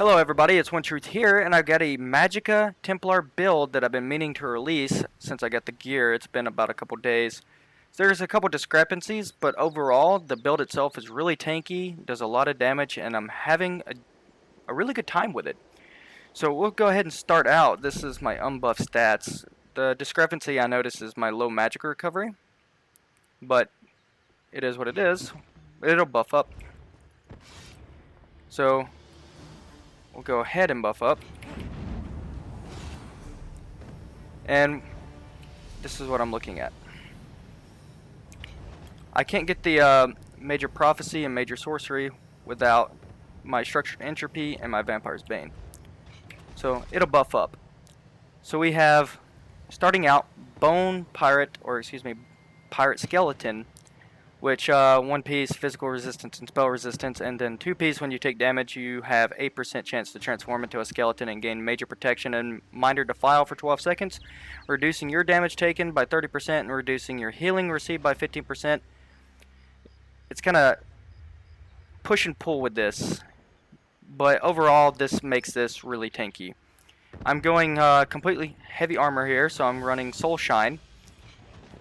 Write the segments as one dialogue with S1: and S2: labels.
S1: Hello everybody, it's One Truth here, and I've got a Magicka Templar build that I've been meaning to release since I got the gear. It's been about a couple days. So there's a couple discrepancies, but overall the build itself is really tanky, does a lot of damage, and I'm having a really good time with it. So we'll go ahead and start out. This is my unbuffed stats. The discrepancy I notice is my low magic recovery, but it is what it is. It'll buff up. So we'll go ahead and buff up. And this is what I'm looking at. I can't get the Major Prophecy and Major Sorcery without my Structured Entropy and my Vampire's Bane. So it'll buff up. So we have, starting out, Pirate Skeleton, which 1 piece physical resistance and spell resistance, and then 2 piece when you take damage you have 8% chance to transform into a skeleton and gain major protection and Minder Defile for 12 seconds, reducing your damage taken by 30% and reducing your healing received by 15%. It's kind of push and pull with this, but overall this makes this really tanky. I'm going completely heavy armor here, so I'm running Soulshine.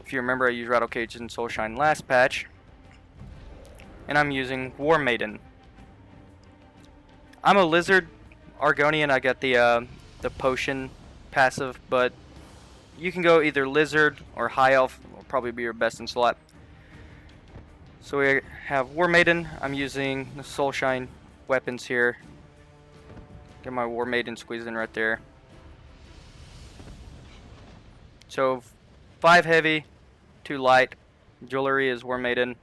S1: If you remember, I used Rattle Cage and Soulshine last patch. And I'm using War-Maiden. I'm a Lizard Argonian. I got the potion passive, but you can go either Lizard or High Elf. Will probably be your best in slot. So we have War-Maiden. I'm using the Soulshine weapons here. Get my War-Maiden squeezed in right there. So 5 heavy, 2 light. Jewelry is War-Maiden.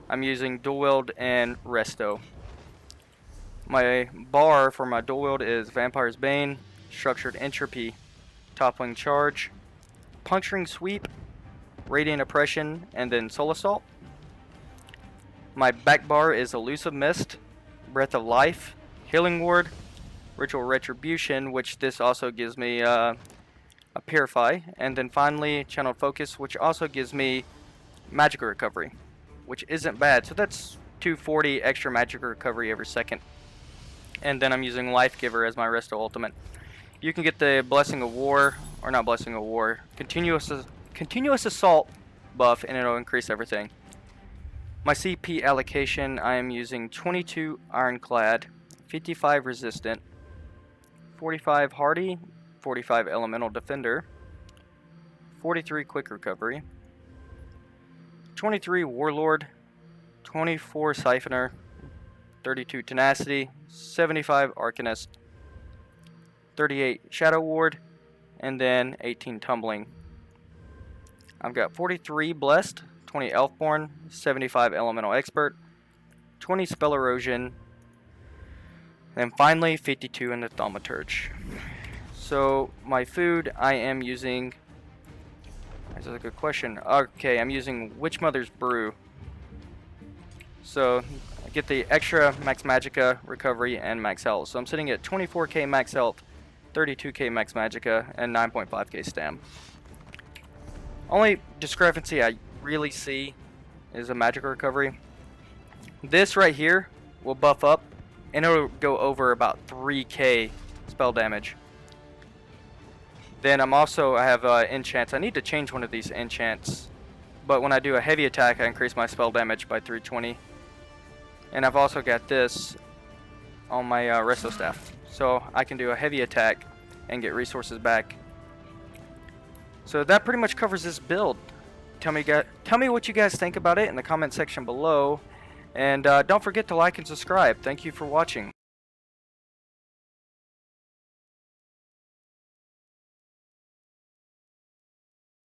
S1: I'm using Duel Wield and Resto. My bar for my Duel Wield is Vampire's Bane, Structured Entropy, Toppling Charge, Puncturing Sweep, Radiant Oppression, and then Soul Assault. My back bar is Eluvsive Mist, Breath of Life, Healing Ward, Ritual Retribution, which this also gives me a Purify, and then finally Channeled Focus, which also gives me Magicka Recovery, which isn't bad. So that's 240 extra Magicka Recovery every second. And then I'm using Life Giver as my Resto ultimate. You can get the Blessing of War, or not Blessing of War, Continuous Assault buff, and it'll increase everything. My CP allocation, I am using 22 Ironclad, 55 Resistant, 45 Hardy, 45 Elemental Defender, 43 Quick Recovery, 23 Warlord, 24 Siphoner, 32 Tenacity, 75 Arcanist, 38 Shadow Ward, and then 18 Tumbling. I've got 43 Blessed, 20 Elfborn, 75 Elemental Expert, 20 Spell Erosion, and finally 52 in the Thaumaturge. So my food, I am using, this is a good question. Okay, I'm using Witchmother's Brew. So I get the extra max Magicka recovery and max health. So I'm sitting at 24k max health, 32k max Magicka, and 9.5k stam. Only discrepancy I really see is a Magicka recovery. This right here will buff up, and it'll go over about 3k spell damage. Then I have enchants. I need to change one of these enchants, but when I do a heavy attack I increase my spell damage by 320. And I've also got this on my Resto staff, so I can do a heavy attack and get resources back. So that pretty much covers this build. Tell me what you guys think about it in the comment section below, and don't forget to like and subscribe. Thank you for watching.